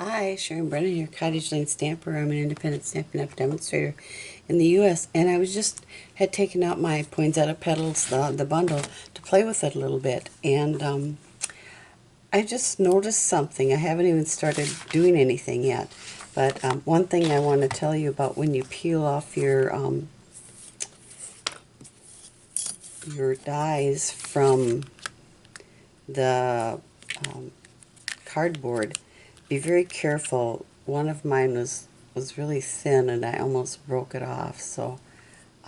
Hi, Sharon Brennan here, Cottage Lane Stamper. I'm an independent Stampin' Up! Demonstrator in the U.S. And I had taken out my Poinsettia Petals, the bundle, to play with it a little bit. And I just noticed something. I haven't even started doing anything yet. But one thing I want to tell you about when you peel off your dies from the cardboard, be very careful. One of mine was really thin and I almost broke it off, so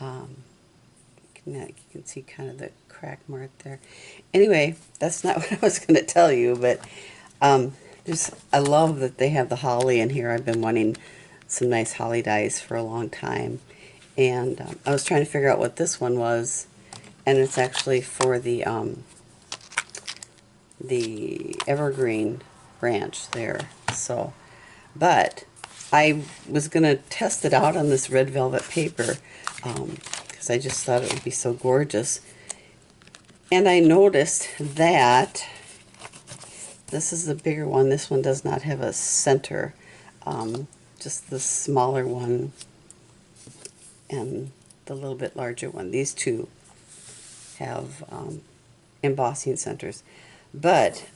you can see kind of the crack mark there. Anyway, that's not what I was going to tell you, but I love that they have the holly in here. I've been wanting some nice holly dies for a long time, and I was trying to figure out what this one was, and it's actually for the evergreen branch there. So, but I was going to test it out on this red velvet paper because I just thought it would be so gorgeous. And I noticed that this is the bigger one. This one does not have a center, just the smaller one and the little bit larger one. These two have embossing centers. But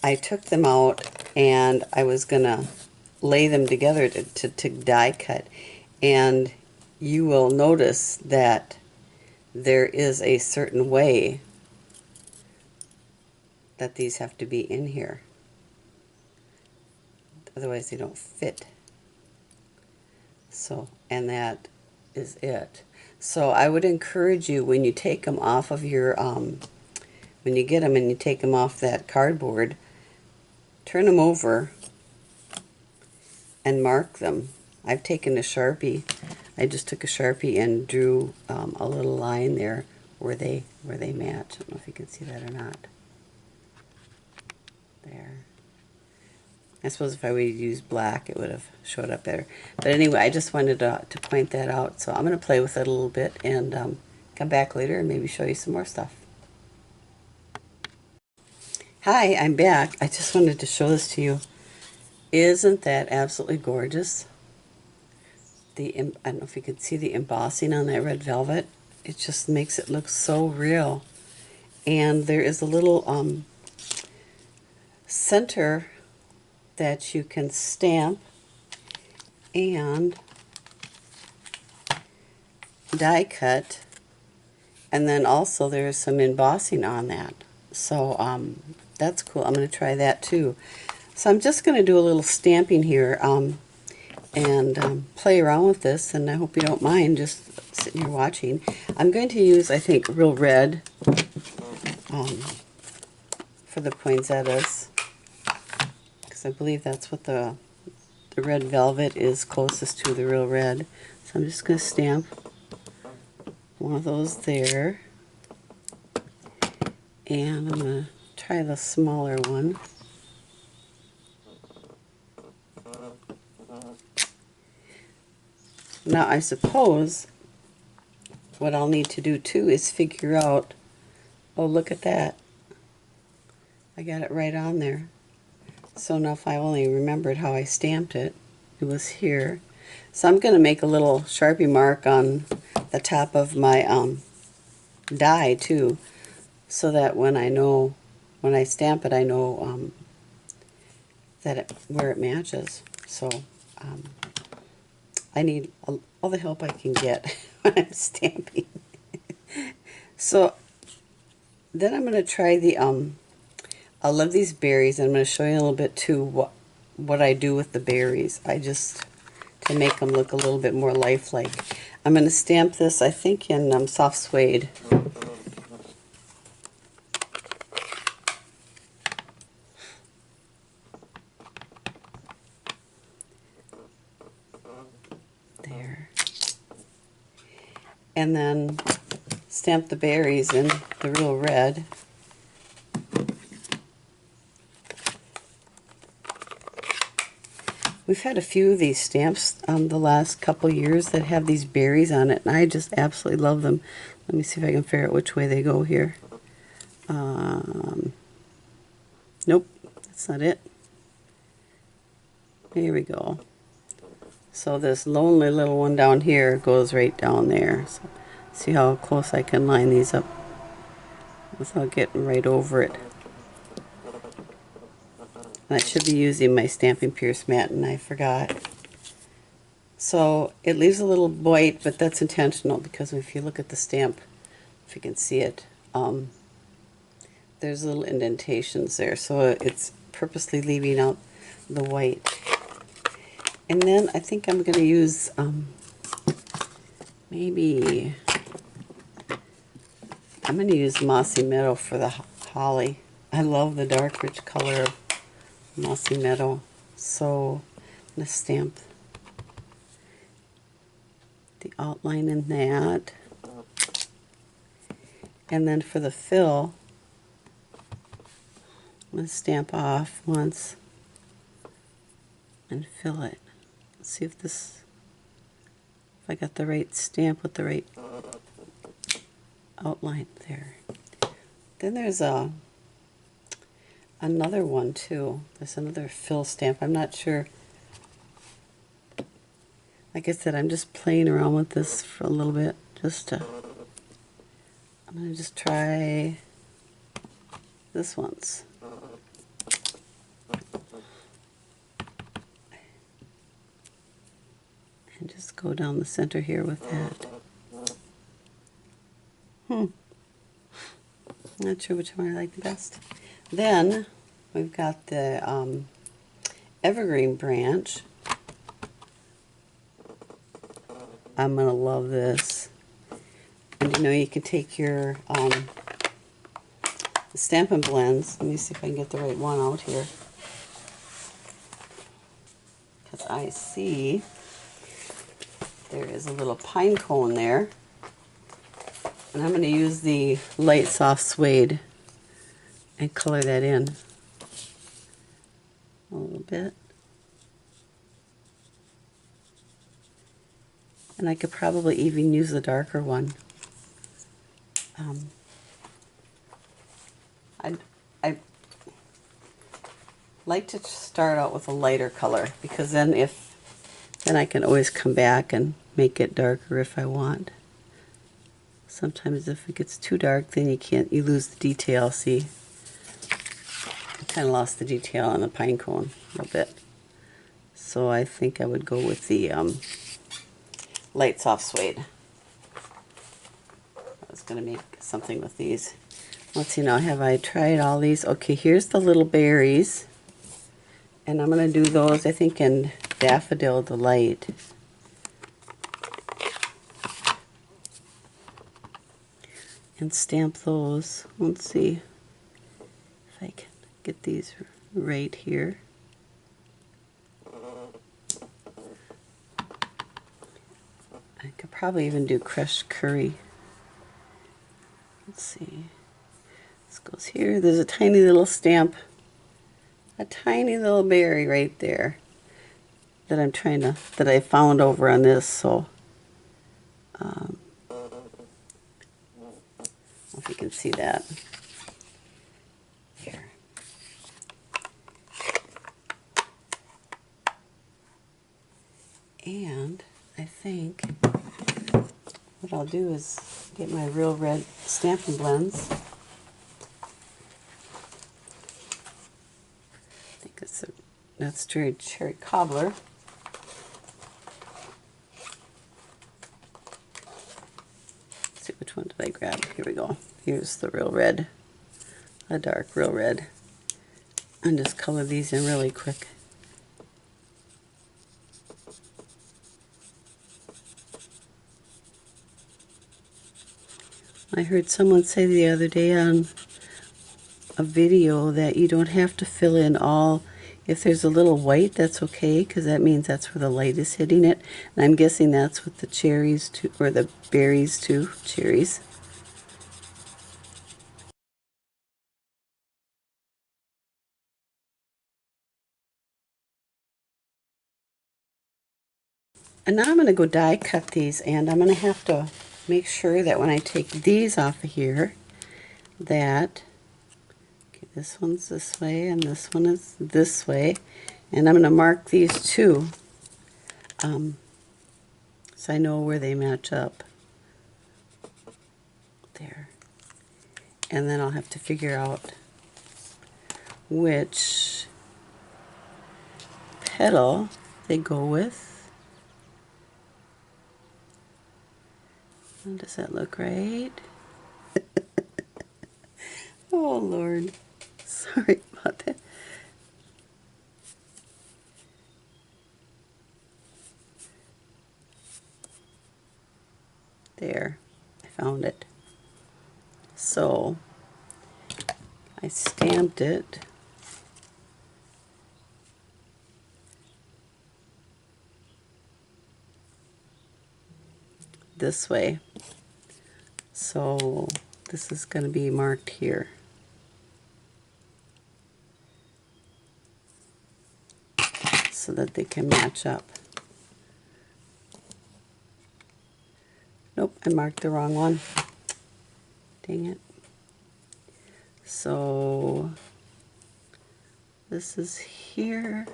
I took them out and I was going to lay them together to die cut. And you will notice that there is a certain way that these have to be in here. Otherwise they don't fit. So, and that is it. So I would encourage you, when you take them off of your, when you get them and you take them off that cardboard, turn them over and mark them. I've taken a Sharpie. I just took a Sharpie and drew a little line there where they match. I don't know if you can see that or not. There. I suppose if I would use black, it would have showed up better. But anyway, I just wanted to point that out. So I'm going to play with it a little bit and come back later and maybe show you some more stuff. Hi, I'm back. I just wanted to show this to you. Isn't that absolutely gorgeous? I don't know if you can see the embossing on that red velvet. It just makes it look so real. And there is a little center that you can stamp and die cut, and then also there's some embossing on that. So that's cool. I'm going to try that too. So I'm just going to do a little stamping here and play around with this, and I hope you don't mind just sitting here watching. I'm going to use, I think, real red for the poinsettias, because I believe that's what the red velvet is closest to, the real red. So I'm just going to stamp one of those there, and I'm going to try the smaller one. Now I suppose what I'll need to do too is figure out, oh, look at that. I got it right on there. So now if I only remembered how I stamped it, it was here. So I'm going to make a little Sharpie mark on the top of my die too, so that when I stamp it, I know where it matches. So I need all the help I can get when I'm stamping. So then I'm going to try the I love these berries, and I'm going to show you a little bit too what I do with the berries. To make them look a little bit more lifelike. I'm going to stamp this, I think, in soft suede. There. And then stamp the berries in the real red. We've had a few of these stamps the last couple years that have these berries on it, and I just absolutely love them. Let me see if I can figure out which way they go here. Nope, that's not it. Here we go. So this lonely little one down here goes right down there. So see how close I can line these up without getting right over it. And I should be using my Stampin' Pierce mat, and I forgot. So it leaves a little white, but that's intentional because if you look at the stamp, if you can see it, there's little indentations there. So it's purposely leaving out the white. And then I think I'm going to use maybe I'm going to use Mossy Meadow for the holly. I love the dark rich color of Mossy Meadow. So I'm going to stamp the outline in that. And then for the fill, I'm going to stamp off once and fill it. Let's see if I got the right stamp with the right outline there. Then there's another one too. There's another fill stamp. I'm not sure. Like I said, I'm just playing around with this for a little bit. I'm going to just try this once. And just go down the center here with that. Not sure which one I like the best. Then we've got the evergreen branch. I'm going to love this. And you know, you can take your Stampin' Blends. Let me see if I can get the right one out here. Because I see there is a little pine cone there. And I'm going to use the light soft suede and color that in a little bit. And I could probably even use the darker one. I like to start out with a lighter color because then I can always come back and make it darker if I want. Sometimes if it gets too dark, then you lose the detail. See, I kind of lost the detail on the pine cone a little bit. So I think I would go with the light soft suede. I was going to make something with these. Let's see now, have I tried all these? Okay, here's the little berries. And I'm going to do those, I think, in Daffodil Delight. And stamp those. Let's see if I can get these right here. I could probably even do crushed curry. Let's see. This goes here. There's a tiny little stamp. A tiny little berry right there that I found over on this. So, I don't know if you can see that. Here. And I think what I'll do is get my real red Stampin' Blends. I think that's cherry cobbler. Let's see, which one did I grab? Here we go. Here's the real red, a dark real red. And just color these in really quick. I heard someone say the other day on a video that you don't have to fill in all. If there's a little white, that's okay, because that means that's where the light is hitting it. And I'm guessing that's with the cherries too, or the berries too, cherries. And now I'm going to go die cut these, and I'm going to have to make sure that when I take these off of here, that, okay, this one's this way and this one is this way, And I'm going to mark these two so I know where they match up. There. And then I'll have to figure out which petal they go with. Does that look right? Oh Lord, sorry about that. There, I found it. So I stamped it. This way. So this is going to be marked here. So that they can match up. Nope, I marked the wrong one. Dang it. So this is here.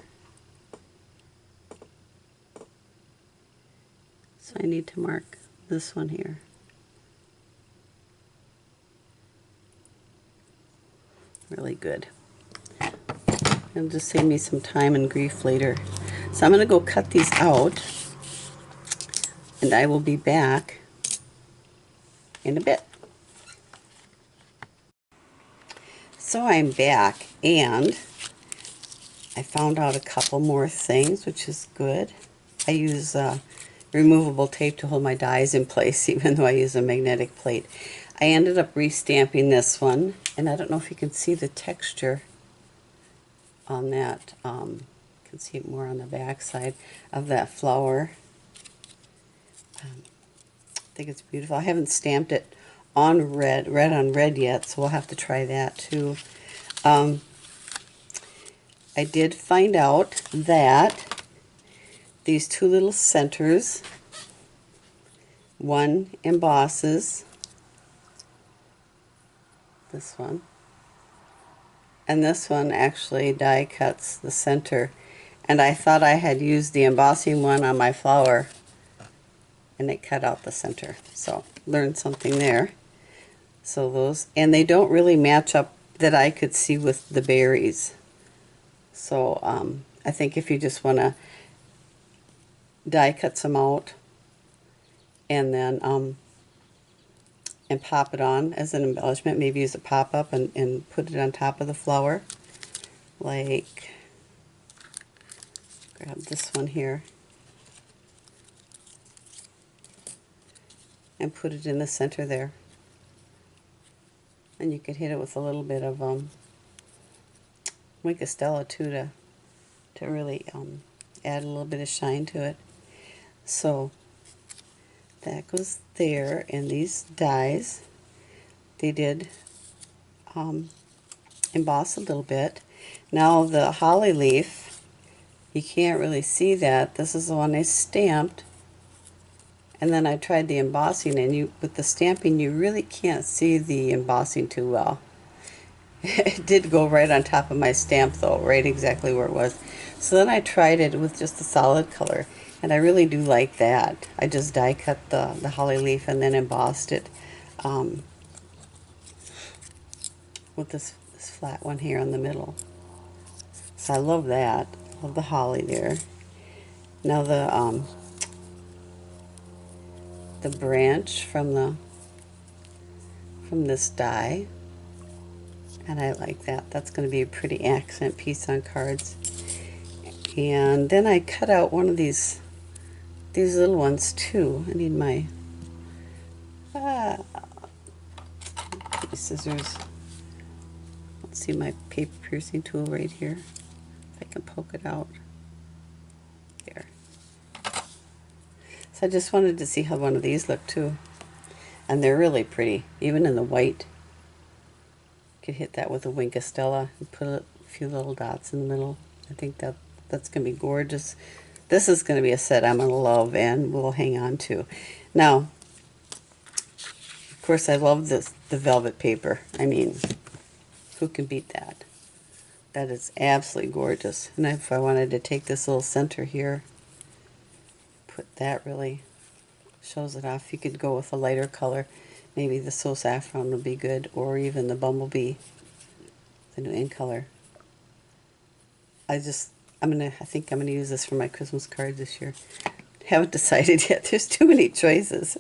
So I need to mark this one here. Really good. It'll just save me some time and grief later. So I'm going to go cut these out, and I will be back in a bit. So I'm back, and I found out a couple more things, which is good. I use removable tape to hold my dies in place, even though I use a magnetic plate. I ended up restamping this one, and I don't know if you can see the texture on that. You can see it more on the back side of that flower. I think it's beautiful. I haven't stamped it on red on red yet, so we'll have to try that too. I did find out that these two little centers, one embosses, this one, and this one actually die cuts the center. And I thought I had used the embossing one on my flower, and it cut out the center. So learned something there. So those, and they don't really match up that I could see with the berries. So I think if you just want to die cut some out and then and pop it on as an embellishment, maybe use a pop-up and put it on top of the flower, like grab this one here and put it in the center there. And you could hit it with a little bit of Winkostella too to really add a little bit of shine to it. So that goes there, and these dies, they did emboss a little bit. Now the holly leaf, you can't really see that. This is the one I stamped, and then I tried the embossing, and with the stamping you really can't see the embossing too well. It did go right on top of my stamp though, right exactly where it was. So then I tried it with just a solid color, and I really do like that. I just die cut the holly leaf and then embossed it with this flat one here in the middle. So I love that. Love the holly there. Now the branch from this die, and I like that. That's going to be a pretty accent piece on cards. And then I cut out one of these little ones too. I need my scissors. Let's see my paper piercing tool right here. If I can poke it out. There. So I just wanted to see how one of these looked too. And they're really pretty, even in the white. You could hit that with a Winkostella and put a few little dots in the middle. I think that's going to be gorgeous. This is going to be a set I'm going to love and will hang on to. Now, of course, I love the velvet paper. I mean, who can beat that? That is absolutely gorgeous. And if I wanted to take this little center here, put that, really shows it off. You could go with a lighter color. Maybe the So Saffron would be good, or even the Bumblebee, the new in color. I think I'm gonna use this for my Christmas card this year. Haven't decided yet. There's too many choices.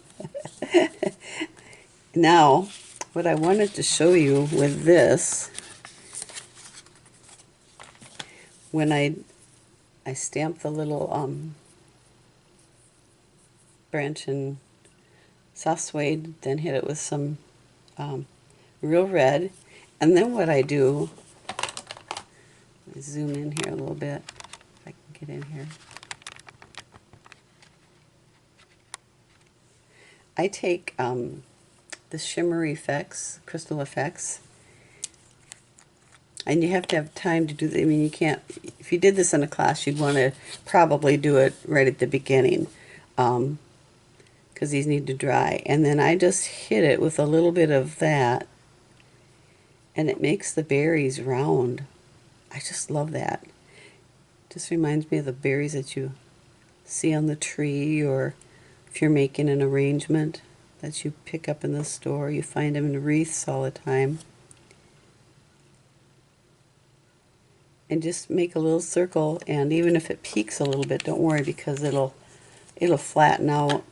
Now, what I wanted to show you with this, when I stamped the little branch in soft suede, then hit it with some real red, and then what I do, let me zoom in here a little bit, if I can get in here. I take the shimmer effects, crystal effects, and you have to have time to do that. I mean, you can't, if you did this in a class, you'd want to probably do it right at the beginning, because these need to dry. And then I just hit it with a little bit of that, and it makes the berries round. I just love that. Just reminds me of the berries that you see on the tree, or if you're making an arrangement that you pick up in the store. You find them in wreaths all the time. And just make a little circle, and even if it peaks a little bit, don't worry, because it'll flatten out.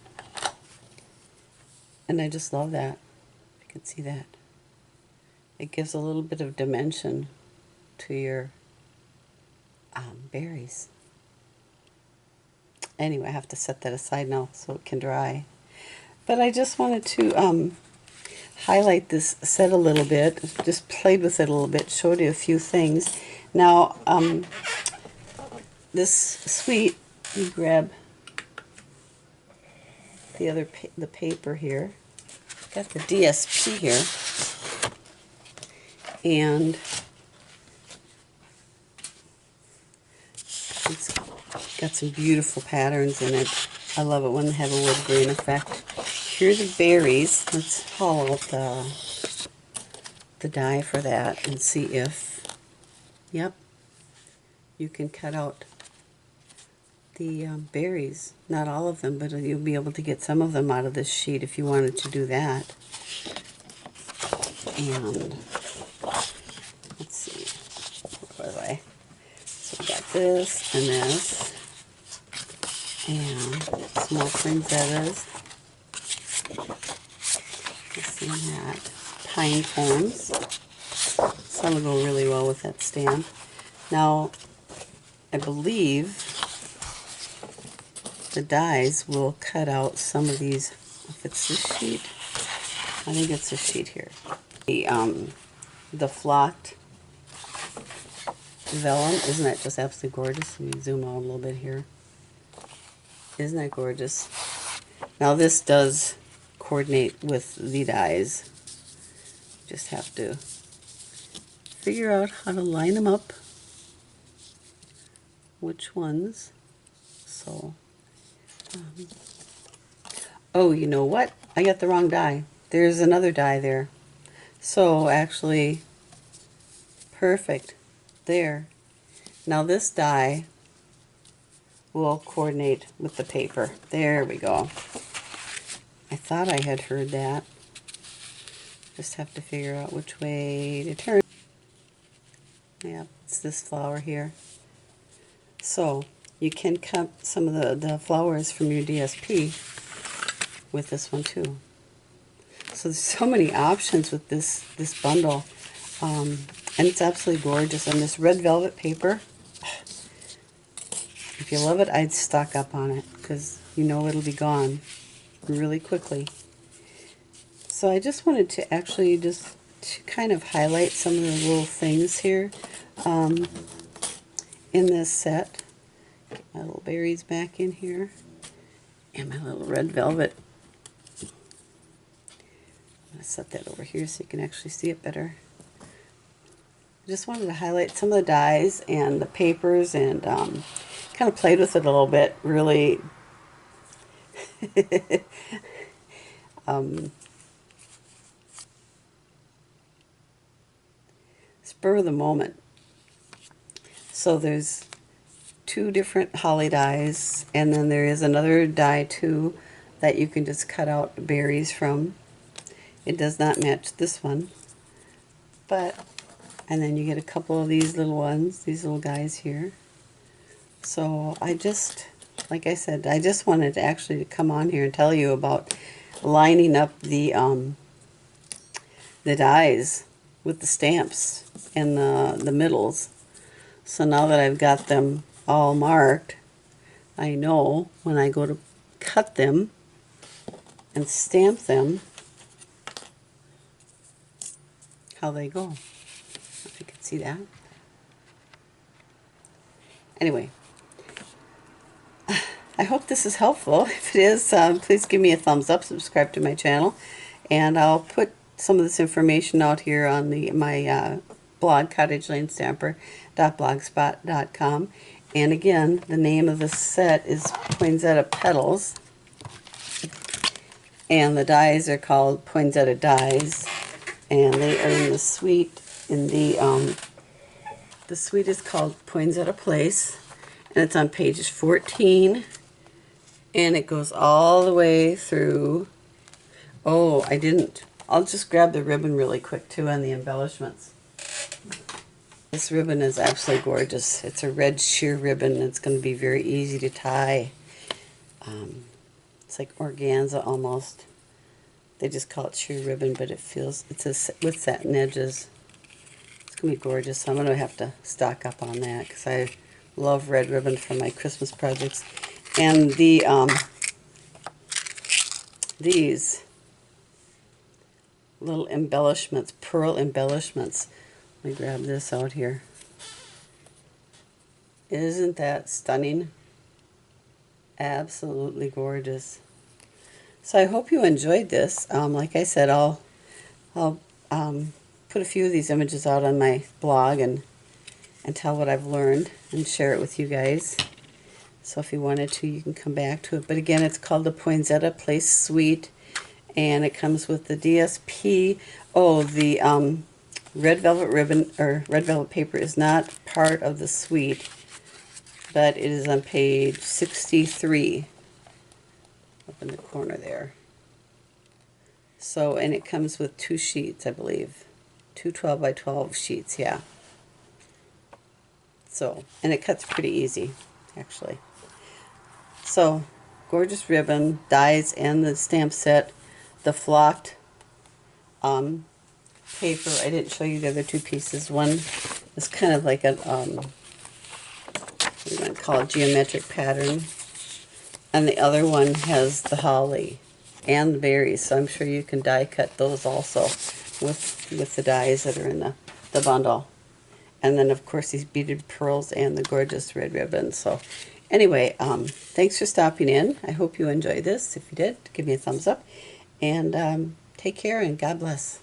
And I just love that. You can see that. It gives a little bit of dimension to your berries. Anyway, I have to set that aside now so it can dry. But I just wanted to highlight this set a little bit. Just played with it a little bit, showed you a few things. Now, this suite, you grab the paper here. Got the DSP here, and it's got some beautiful patterns in it. I love it when they have a wood grain effect. Here are the berries. Let's haul out the die for that and see if, yep, you can cut out the berries. Not all of them, but you'll be able to get some of them out of this sheet if you wanted to do that. And let's see, where was I? So we got this and this, and small poinsettias. Let's see that. Pine cones. Some will go really well with that stand. Now, I believe the dies will cut out some of these. If it's this sheet, I think it's this sheet here. The flocked vellum, isn't that just absolutely gorgeous? Let me zoom out a little bit here. Isn't that gorgeous? Now this does coordinate with the dies. Just have to figure out how to line them up, which ones. So, oh, you know what? I got the wrong die. There's another die there. So actually, perfect. There. Now this die will coordinate with the paper. There we go. I thought I had heard that. Just have to figure out which way to turn. Yeah, it's this flower here. So you can cut some of the flowers from your DSP with this one too. So there's so many options with this bundle, and it's absolutely gorgeous. And this red velvet paper, if you love it, I'd stock up on it, because you know it'll be gone really quickly. So I just wanted to actually just to kind of highlight some of the little things here in this set. Get my little berries back in here, and my little red velvet. I'm going to set that over here so you can actually see it better. I just wanted to highlight some of the dies and the papers, and kind of played with it a little bit, really. Spur of the moment. So there's 2 different holly dies, and then there is another die too that you can just cut out berries from. It does not match this one, but, and then you get a couple of these little ones, these little guys here. So I just, like I said, I just wanted to actually come on here and tell you about lining up the dies with the stamps and the middles. So now that I've got them all marked, I know when I go to cut them and stamp them how they go. If you can see that. Anyway, I hope this is helpful. If it is, please give me a thumbs up, subscribe to my channel, and I'll put some of this information out here on my blog, cottageLaneStamper.blogspot.com. And again, the name of the set is Poinsettia Petals, and the dies are called Poinsettia Dies, and they are in the suite. In the suite is called Poinsettia Place, and it's on pages 14, and it goes all the way through. Oh, I didn't. I'll just grab the ribbon really quick too on the embellishments. This ribbon is absolutely gorgeous. It's a red sheer ribbon. It's going to be very easy to tie. It's like organza almost. They just call it sheer ribbon, but it feels, it's with satin edges. It's going to be gorgeous. So I'm going to have to stock up on that because I love red ribbon for my Christmas projects. And the these little embellishments, pearl embellishments. Let me grab this out here. Isn't that stunning? Absolutely gorgeous. So I hope you enjoyed this. Like I said, I'll put a few of these images out on my blog and tell what I've learned and share it with you guys. So if you wanted to, you can come back to it. But again, it's called the Poinsettia Place Suite, and it comes with the DSP. Oh, the red velvet ribbon or red velvet paper is not part of the suite, but it is on page 63 up in the corner there. So, and it comes with 2 sheets, I believe. 2 12 by 12 sheets, yeah. So, and it cuts pretty easy, actually. So, gorgeous ribbon, dies, and the stamp set. The flocked paper. I didn't show you the other 2 pieces. One is kind of like a, what you might call a geometric pattern. And the other one has the holly and the berries. So I'm sure you can die cut those also with the dies that are in the bundle. And then, of course, these beaded pearls and the gorgeous red ribbon. So anyway, thanks for stopping in. I hope you enjoyed this. If you did, give me a thumbs up. And take care and God bless.